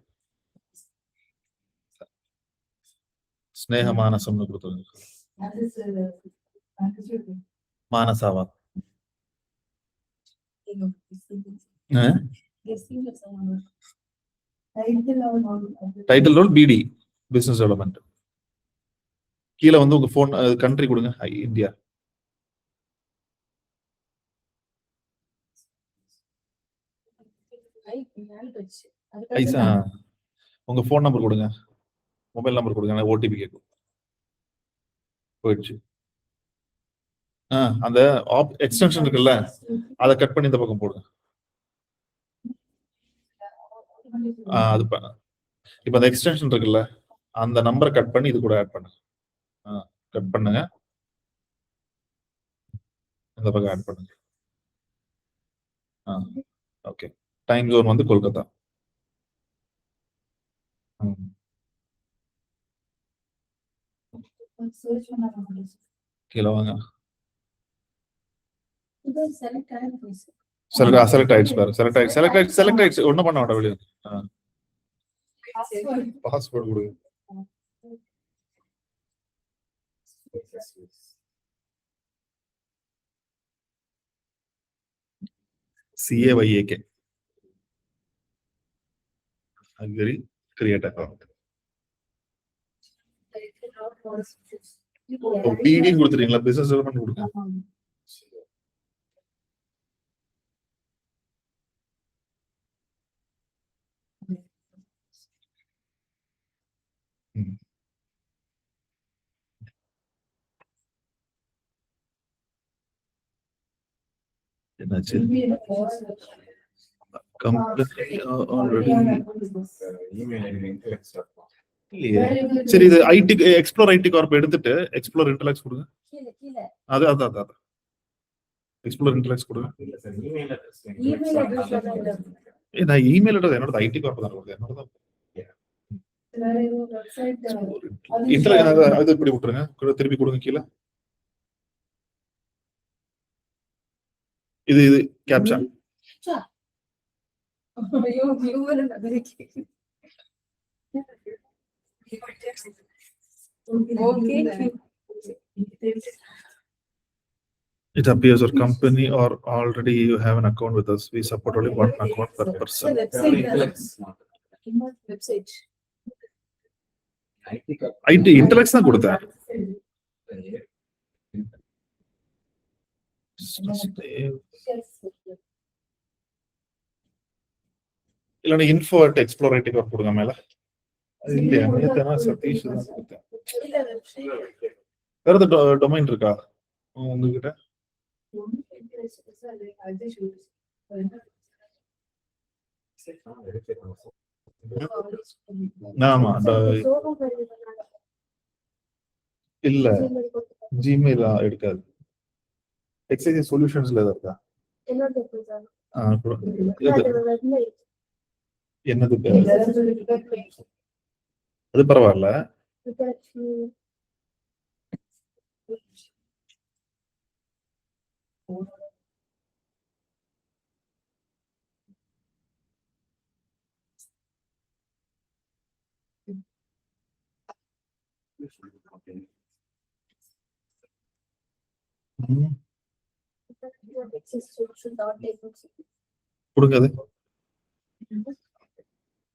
A: ஸ்னேக மானசம்னு கொடுத்துருங்க.
B: That is,
A: மானசாவா? டைட்டில் ரோல் பிடி பிசினஸ் டெவலப்மெண்ட். கீழே வந்து உங்க போன் கண்ட்ரி கொடுங்க. இந்தியா. ஐசா உங்க போன் நம்பர் கொடுங்க, மொபைல் நம்பர் கொடுங்க, ஓடிபி கேட்கும். போயிடுச்சு. அந்த எக்ஸ்டென்ஷன் இருக்குல்ல, அதை கட் பண்ணி இந்த பக்கம் போடுங்க. அது இப்ப அந்த எக்ஸ்டென்ஷன் இருக்குல்ல, அந்த நம்பரை கட் பண்ணி இது கூட ஆட் பண்ணுங்க. கட் பண்ணுங்க, இந்த பக்கம் ஆட் பண்ணுங்க. ஓகே. டைம் ஜோன் வந்து கொல்கத்தா. கீழே வாங்க. செலக்ட் ஆயிடுச்சு பாரு. செலக்ட் ஆயிடுச்சு. ஒண்ணும் பண்ண வேண்டாம், வெளியே. பாஸ்வேர்ட் கொடுங்க. CAYAK. Agree. Create account. BD கொடுத்துறீங்களா? பிசினஸ் டெவலப்மெண்ட் கொடுங்க. என்னாச்சு? சரி, இது ஐடி எக்ஸ்ப்ளோர் ஐடி கார்ப் எடுத்துட்டு எக்ஸ்ப்ளோர் இன்டெலெக்ட்ஸ் கொடுங்க. அது எக்ஸ்ப்ளோர் இன்டெலெக்ட்ஸ் கொடுங்க. நான் இமெயில் அட்ரஸ் என்னோட ஐடி கார்ப் தான் கொடுங்க. என்னோட தான். அது இப்படி விட்டுருங்க. திருப்பி கொடுங்க கீழே. இது captcha. It appears your company or already you have an account with us. We support only one account per person. IT Intellect தான் கொடுத்தேன். இல்ல info@explore.it கொடுங்க மேல. இல்லையா? நேத்தனா சதீஷ் தான் கொடுத்தேன். வேற ஏதாவது டொமைன் இருக்கா உங்ககிட்ட? ஆமா, இல்ல ஜிமெயில் எடுக்காது. எக்ஸைஸ் சொல்யூஷன்ஸ்ல இருக்கா? என்னது அது பரவாயில்ல. கொடுங்க.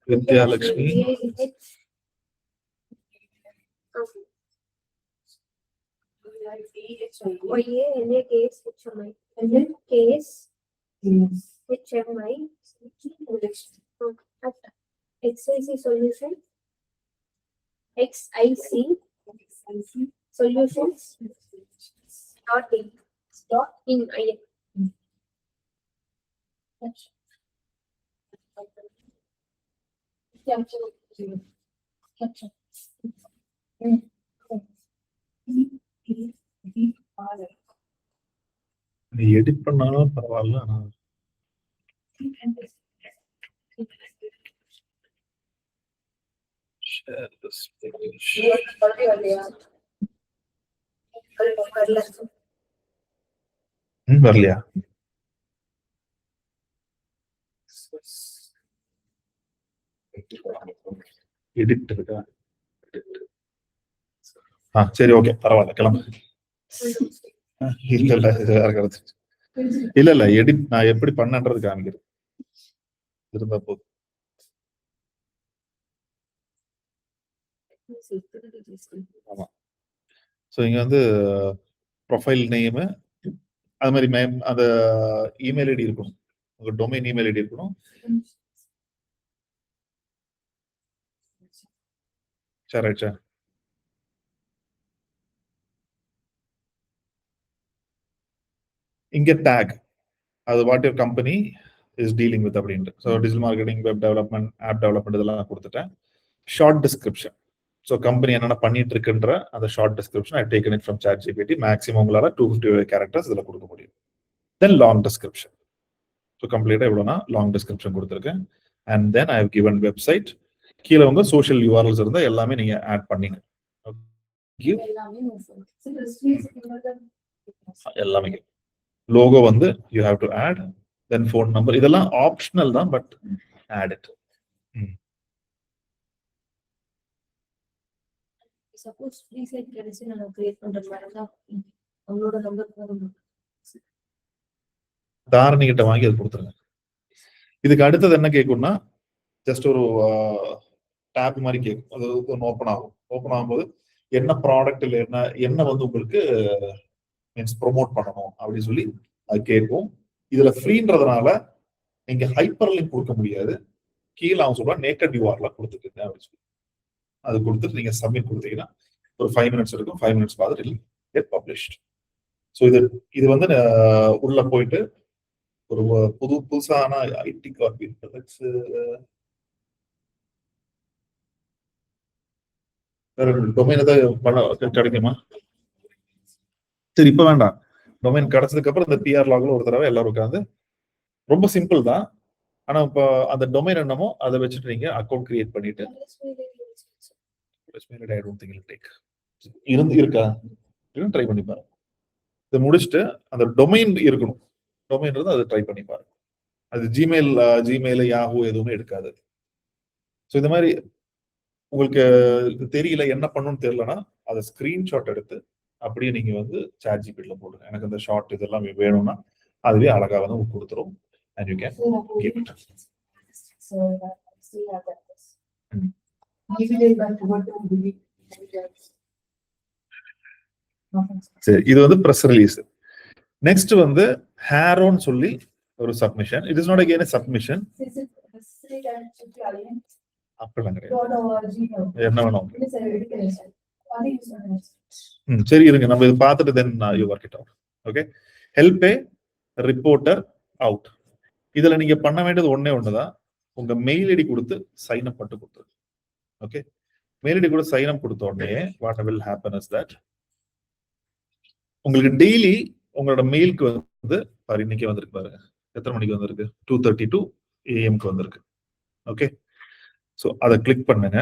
A: Vidyalakshmi
C: XIC solution XIC solutions .in
A: நீ எடிட் பண்ணாலும் பரவாயில்ல. வரலையா? எடிட் இருக்கா? சரி ஓகே பரவாயில்ல கிளம்பு. இல்ல இது வேற கருத்து. இல்ல எடிட் நான் எப்படி பண்ணன்றது காமிக்கிறது இருந்தா போதும். ஆமா. ஸோ இங்க வந்து ப்ரொஃபைல் நேமு அது மாதிரி அந்த இமெயில் ஐடி இருக்கணும், உங்க டொமைன் இமெயில் ஐடி இருக்கணும். சரி ஆயிடுச்சா? இங்க டேக் அது what your company is dealing with அப்படின்ட்டு. So digital marketing, web development, app development இதெல்லாம் கொடுத்துட்டேன். ஷார்ட் டிஸ்கிரிப்ஷன், ஸோ கம்பெனி என்னென்ன பண்ணிட்டு இருக்குன்ற அந்த short description I taken it from ChatGPT. Maximum உங்களால 250 கேரக்டர்ஸ் இதில் கொடுக்க முடியும். தென் லாங் டிஸ்கிரிப்ஷன், ஸோ கம்ப்ளீட்டாக எவ்வளோனா லாங் டிஸ்கிரிப்ஷன் கொடுத்துருக்கேன். And then I have given website. கீழே உங்க சோஷியல் யூஆர்எல்ஸ் இருந்தால் எல்லாமே நீங்க ஆட் பண்ணீங்க. எல்லாமே லோகோ வந்து you have to add, then phone number, இதெல்லாம் ஆப்ஷனல் தான், but add it.
C: Suppose free site கிடைச்சு நான் கிரியேட் பண்ற மாதிரி தான் அவங்களோட நம்பர் போடணும்.
A: தாரணி கிட்ட வாங்கி அது கொடுத்துருங்க. இதுக்கு அடுத்தது என்ன கேட்கும்னா ஜஸ்ட் ஒரு டேப் மாதிரி கேட்கும். அது ஒன்று ஓப்பன் ஆகும். ஓப்பன் ஆகும்போது என்ன ப்ராடக்ட் இல்லை என்ன வந்து உங்களுக்கு மீன்ஸ் ப்ரொமோட் பண்ணணும் அப்படின்னு சொல்லி அது கேட்கும். இதுல ஃப்ரீன்றதுனால நீங்க ஹைப்பர் லிங்க் கொடுக்க முடியாது. கீழே அவன் சொல்றா நேக்கட் யூஆர்ல கொடுத்துருக்கேன் அப்படின்னு சொல்லி அது கொடுத்துட்டு நீங்க சப்மிட் கொடுத்தீங்கன்னா ஒரு 5 minutes இருக்கும். 5 minutes பார்த்துட்டு கெட் பப்ளிஷ்ட். ஸோ இது வந்து உள்ள போயிட்டு ஒரு புதுசான ஐடி காப்பி டொமைன் ஏதாவது கிடைக்குமா? சரி இப்ப வேண்டாம். டொமைன் கிடைச்சதுக்கு அப்புறம் இந்த பிஆர் லாக்ல ஒரு தடவை எல்லாரும் உட்காந்து ரொம்ப சிம்பிள் தான். ஆனா இப்போ அந்த டொமைன் என்னமோ அதை வச்சுட்டு நீங்க அக்கௌண்ட் கிரியேட் பண்ணிட்டு இருக்கா ட்ரை பண்ணி பாருங்க. இதை முடிச்சுட்டு அந்த டொமைன் இருக்கணும். டொமைன் அதை ட்ரை பண்ணி பாருங்க. அது ஜிமெயில் யாஹூ எதுவுமே எடுக்காது. ஸோ இந்த மாதிரி உங்களுக்கு தெரியல என்ன பண்ணணும்னு தெரியலன்னா அதை ஸ்கிரீன்ஷாட் எடுத்து அப்படியே நீங்க வந்து ChatGPT போடுங்க. எனக்கு இந்த ஷார்ட் இதெல்லாம் வேணும்னா அதுவே அழகா வந்து கொடுத்துரும். And you can give it. சரி இது வந்து பிரஸ் ரிலீஸ். நெக்ஸ்ட் வந்து ஹேரோன்னு சொல்லி ஒரு submission. It is not again a submission. அப்படிலாம் கிடையாது. என்ன வேணும் சரி இருங்க நம்ம இது பார்த்துட்டு then you work it out. Okay, help A reporter out. இதுல நீங்க பண்ண வேண்டியது ஒண்ணுதான், உங்க மெயில் ஐடி கொடுத்து சைன் அப் பண்ணிட்டு கொடுத்துரு. ஓகே, மெயில் ஐடி கூட சைன் அப் கொடுத்த உடனே what will happen is that உங்களுக்கு டெய்லி உங்களோட மெயிலுக்கு வந்து பாரு இன்னைக்கு வந்திருக்கு பாருங்க. எத்தனை மணிக்கு வந்திருக்கு? 2:32 AM வந்திருக்கு. ஓகே, ஸோ அதை கிளிக் பண்ணுங்க.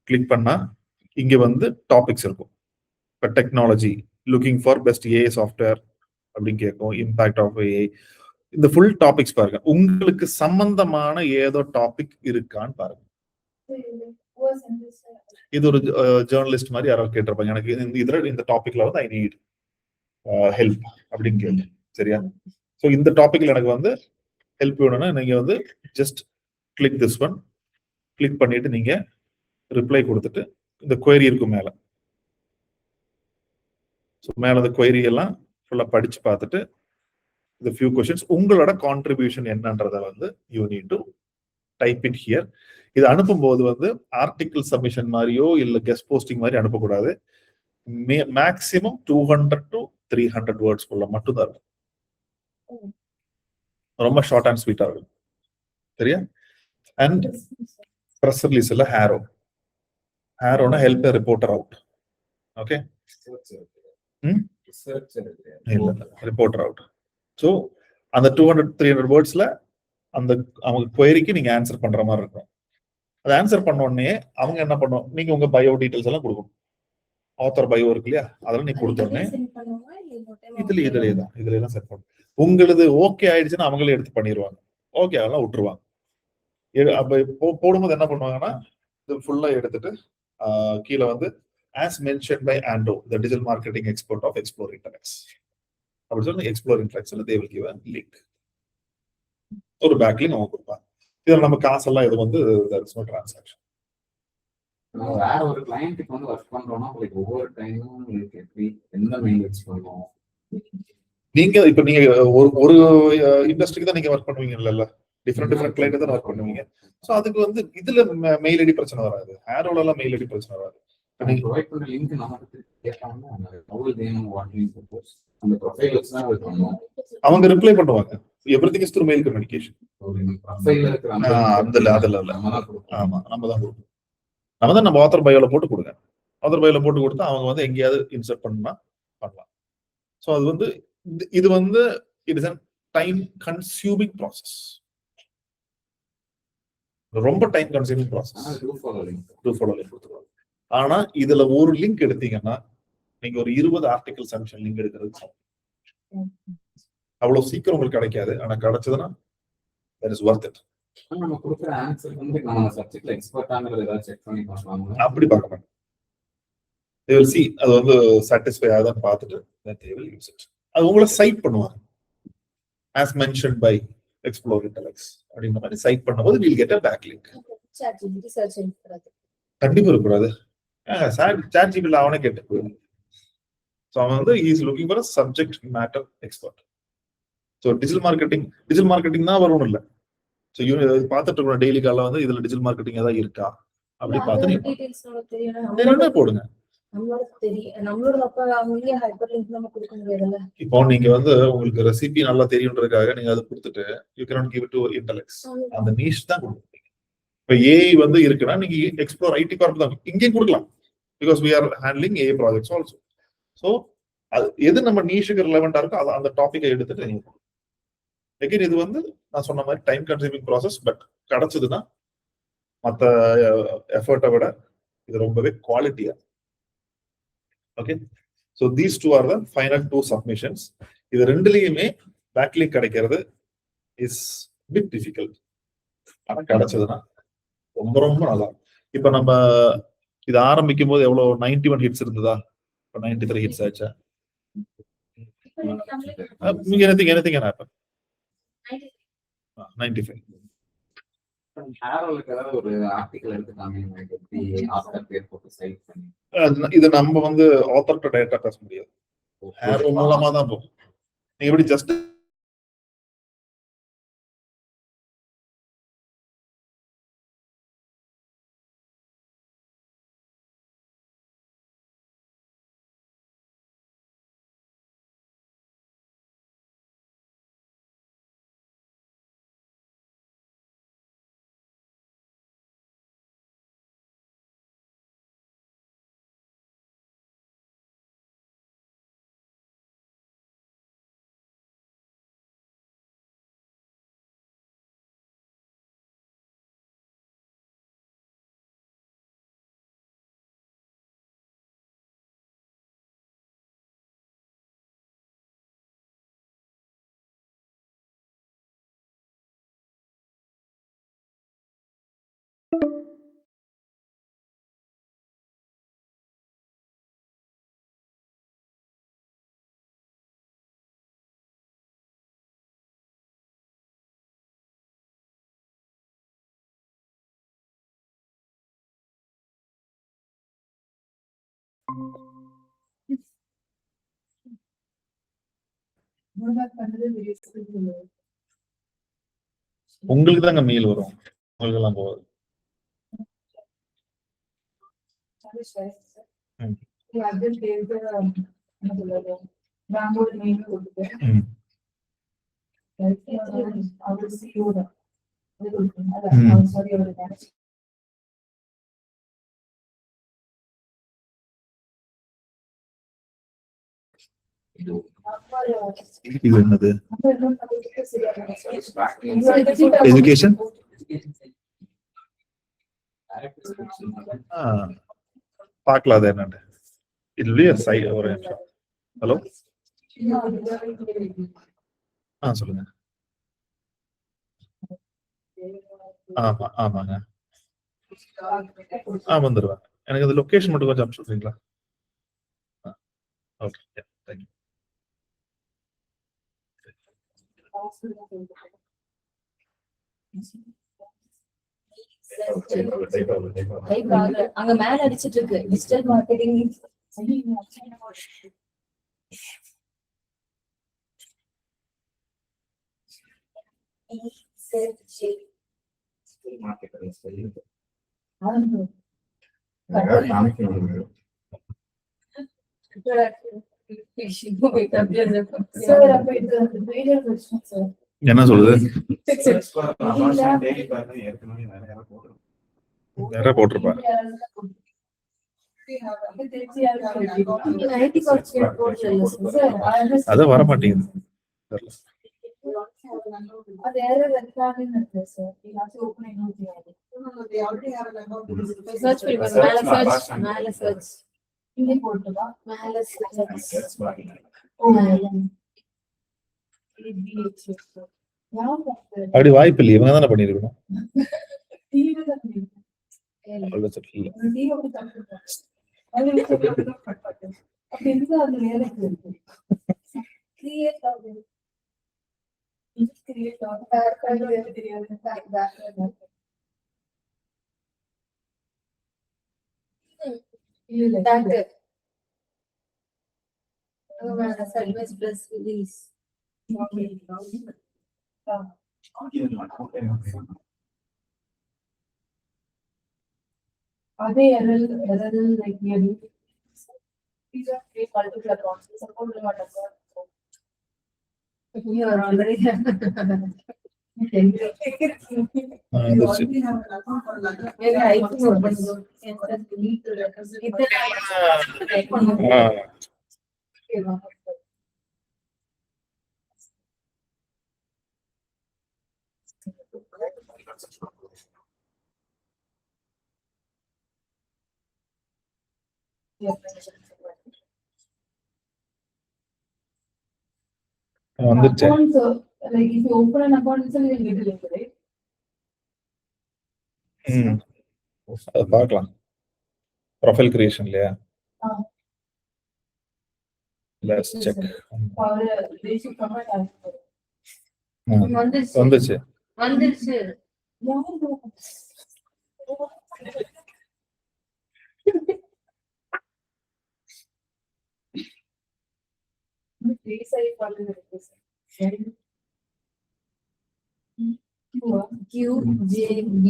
A: கிளிக் பண்ணா இங்க வந்து டாபிக்ஸ் இருக்கும். இப்போ technology looking for best AI software அப்படின்னு கேட்கும். இம்பாக்ட் ஆஃப் ஏஐ, இந்த ஃபுல் டாபிக்ஸ் பாருங்க. உங்களுக்கு சம்பந்தமான ஏதோ டாபிக் இருக்கான்னு பாருங்க. இது ஒரு ஜேர்னலிஸ்ட் மாதிரி யாராவது கேட்டிருப்பாங்க, எனக்கு இந்த டாபிக்ல வந்து ஐ நீட் ஹெல்ப் அப்படின்னு கேள்வி. சரியா? ஸோ இந்த டாபிக்ல எனக்கு வந்து ஹெல்ப் வேணும்னா நீங்க வந்து just click this one. Click பண்ணிட்டு நீங்க ரிப்ளை கொடுத்துட்டு இந்த குவரி இருக்கும் மேல. ஸோ மேல இந்த குவரி எல்லாம் ஃபுல்லா படிச்சு பார்த்துட்டு இந்த ஃபியூ கொஸ்டின்ஸ் உங்களோட கான்ட்ரிபியூஷன் என்னன்றதை வந்து you need to type it here. இது அனுப்பும்போது வந்து ஆர்டிகிள் சப்மிஷன் மாதிரியோ இல்ல கெஸ்ட் போஸ்டிங் மாதிரி அனுப்பக்கூடாது. மேக்சிமம் 200 to 300 வேர்ட்ஸ் குள்ள மட்டும் தான் இருக்கும். ரொம்ப ஷார்ட் அண்ட் ஸ்வீட்டா இருக்கும். சரியா? அண்ட் பிரஸ் ரிலீஸ்ல ஹேரோனா ஹெல்ப் ரிப்போர்ட்டர் அவுட். ஓகே, இல்ல ரிப்போர்ட்டர் அவுட். ஸோ அந்த 200-300 வேர்ட்ஸ்ல அந்த அவங்க குவரிக்கு நீங்க ஆன்சர் பண்ற மாதிரி இருக்கும். அதை ஆன்சர் பண்ண உடனே அவங்க என்ன பண்ணுவோம், நீங்க உங்க பயோ டீடைல்ஸ் எல்லாம் கொடுக்கணும். ஆத்தர் பயோ இருக்கு இல்லையா, அதெல்லாம் நீங்க கொடுத்த உடனே இதுல எல்லாம் செட் பண்ணும். உங்களது ஓகே ஆயிடுச்சுன்னா அவங்களே எடுத்து பண்ணிடுவாங்க. ஓகே அதெல்லாம் விட்டுருவாங்க. அப்ப போடும்போது என்ன பண்ணுவாங்கன்னா இது ஃபுல்லா எடுத்துட்டு கீழே வந்து as mentioned by Ando, the digital marketing expert of Explore Interax. அப்படி சொல்லி Explore Interax they will give a link. ஒரு பேக்லிங்க் அவங்க கொடுப்பாங்க. இதுல நம்ம காசெல்லாம் இது வந்து there is no transaction.
D: வேற ஒரு கிளையண்ட்டுக்கு வந்து ஒர்க் பண்றோம்னா உங்களுக்கு ஒவ்வொரு டைமும் உங்களுக்கு எப்படி எந்த மெயில் யூஸ் பண்ணுவோம்?
A: நீங்க இப்ப நீங்க ஒரு இண்டஸ்ட்ரிக்கு தான் நீங்க ஒர்க் பண்ணுவீங்கல்ல, டிஃப்ரெண்ட் கிளைண்ட் தான் ஒர்க் பண்ணுவீங்க. சோ அதுக்கு வந்து இதுல மெயில் ஐடி பிரச்சனை வராது, ஹேரோல எல்லாம் மெயில் ஐடி பிரச்சனை வராது.
D: நீங்க ப்ரொவைட் பண்ற லிங்க் நமக்கு கேட்பாங்க, அவங்க வேணும் வாட்டிங் சப்போஸ் அந்த ப்ரொஃபைல்ஸ் தான் அது பண்ணுவோம்.
A: அவங்க ரிப்ளை பண்ணுவாங்க. Everything is through mail communication.
D: ப்ரொஃபைல்ல இருக்கிற
A: அதெல்லாம் ஆமா நம்ம தான் கொடுப்போம். நம்ம ஆத்தர் பயோல போட்டு கொடுங்க. ஆத்தர் பயோல போட்டு கொடுத்தா அவங்க வந்து எங்கேயாவது இன்சர்ட் பண்ணா பண்ணலாம். சோ அது வந்து இது வந்து it is a time consuming process. ரொம்ப time consuming process. True follow link கொடுத்துருவாங்க. ஆனா இதுல ஒரு லிங்க் எடுத்தீங்கன்னா நீங்க ஒரு 20 ஆர்டிகல் சப்மிஷன் லிங்க் எடுக்கிறது அவ்வளவு சீக்கிரம் உங்களுக்கு கிடைக்காது. ஆனா கிடைச்சதுன்னா that is worth it.
D: நம்ம கொடுக்குற ஆன்சர் வந்து நம்ம சப்ஜெக்ட்ல எக்ஸ்பர்ட்டாங்கிறது ஏதாவது செக் பண்ணி பார்க்கலாமா?
A: அப்படி பார்க்க மாட்டோம். they will see அது வந்து சாட்டிஸ்ஃபை ஆகுதான்னு பார்த்துட்டு then they will use it. அது உங்களை சைட் பண்ணுவாங்க. as mentioned by Explore Interax அப்படின்ற மாதிரி சைட் பண்ணும்போது we'll get a backlink.
C: ChatGPT search பண்ணக்கூடாது.
A: கண்டிப்பா இருக்கக்கூடாது. ChatGPT அவனே கேட்டு. So அவன் வந்து he is looking for a subject matter expert. So digital marketing தான் வரும்னு இல்ல. So பார்த்துட்டு இருக்கோம் டெய்லி கால வந்து இதுல டிஜிட்டல் மார்க்கெட்டிங் ஏதாவது இருக்கா அப்படி பார்த்து நீங்க
C: டீடைல்ஸ் நமக்கு தெரியும்.
A: என்ன போடுங்க.
C: நம்மளோட அப்ப அவங்க ஹைப்பர் லிங்க் நம்ம கொடுக்க முடியாதுல்ல.
A: இப்போ நீங்க வந்து உங்களுக்கு ரெசிபி நல்லா தெரியும்ன்றதுக்காக நீங்க அதை கொடுத்துட்டு you cannot give it to Intelex. அந்த niche தான் கொடுப்பீங்க. இப்போ AI வந்து இருக்குன்னா நீங்க எக்ஸ்ப்ளோர் ஐடி கார்ப் தான் இங்கேயும் கொடுக்கலாம். because we are handling AI projects also. So எது நம்ம நீஷுக்கு ரிலவெண்டா இருக்கோ அந்த டாபிக்கை எடுத்துட்டு நீங்க again இது வந்து நான் சொன்ன மாதிரி டைம் கன்சியூமிங் ப்ராசஸ். பட் கிடைச்சதுன்னா மற்ற எஃபர்ட்டை விட இது ரொம்பவே குவாலிட்டியா. Okay, so these two are the final 2 submissions. இது ரெண்டுலயுமே பேக்லிங்க் கிடைக்கிறது இஸ் பிட் டிஃபிகல்ட். ஆனா கிடைச்சதுன்னா ரொம்ப ரொம்ப நல்லா. இப்ப நம்ம இது ஆரம்பிக்கும் போது எவ்வளவு 91 ஹிட்ஸ் இருந்ததா? இப்ப 93 ஹிட்ஸ் ஆச்சா? anything can happen. 95.
D: ஒரு ஆர்டிகல் எடுத்துட்டாங்க எப்படி ஆத்தர் பேர் போட்டு சைட் பண்ணி
A: இது நம்ம வந்து ஆத்தர்ட்ட டைரக்டா பேச முடியாது. ஹேரோ மூலமா தான் போகும். நீங்க எப்படி ஜஸ்ட் உங்களுக்கு தாங்க மெயில் வரும், உங்களுக்கு எல்லாம் போகாது. இது என்னது? எஜுகேஷன் பார்க்கலாம். அது என்னன்னு இல்லையா? ஒரு நிமிஷம். ஹலோ, சொல்லுங்க. ஆமா, ஆமாங்க. வந்துருவேன். எனக்கு அந்த லொகேஷன் மட்டும் கொஞ்சம் அனுப்பிச்சு விடுறீங்களா? Okay, thank you.
C: அங்க மேல அடிச்சிட்டு இருக்கு டிஜிட்டல் மார்க்கெட்டிங்.
A: என்ன சொல்லுது? நிறைய போட்டிருப்பாரு. அது வர மாட்டேங்குது.
C: அது error ரெக்கார்டிங் இருக்கு sir. You have to open a new tab.
B: They already have an account.
C: Search பண்ணி பாருங்க. மேல search. இங்க போட்டுவா. மேல search. மேல.
A: அப்படி வாய்ப்பு இல்லை, இவங்க தானே பண்ணிருக்கணும்.
C: அதே எரல் like nearly these are three multiple accounts. Suppose we want to you are already
B: They already have an account for Lagna.
C: maybe I can open and delete the records.
A: வந்துருச்சு.
C: Like if you open an account, it's a little link, right?
A: அதை பார்க்கலாம். Profile creation இல்லையா? Let's check. வந்துச்சு.
C: QJB.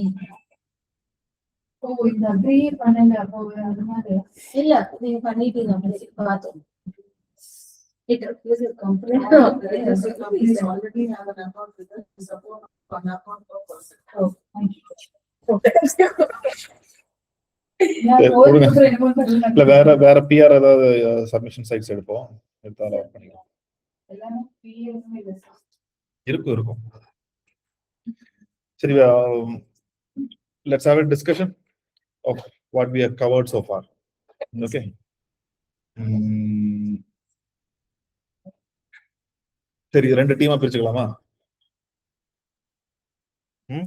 C: இந்த agree பண்ணல அப்போ அதனால இல்ல நீங்க பண்ணிட்டீங்க அப்படி பார்த்தோம். It is a company.
B: Companies already have an account with us. Support an account per person.
C: Oh, thank you.
A: இல்ல வேற பிஆர் ஏதாவது சப்மிஷன் சைட்ஸ் எடுப்போம். எடுத்தாலும் ஒர்க் பண்ணிக்கலாம். இருக்கும். சரி, let's have a discussion of what we have covered so far. Okay. சரி, 2 டீமா பிரிச்சுக்கலாமா?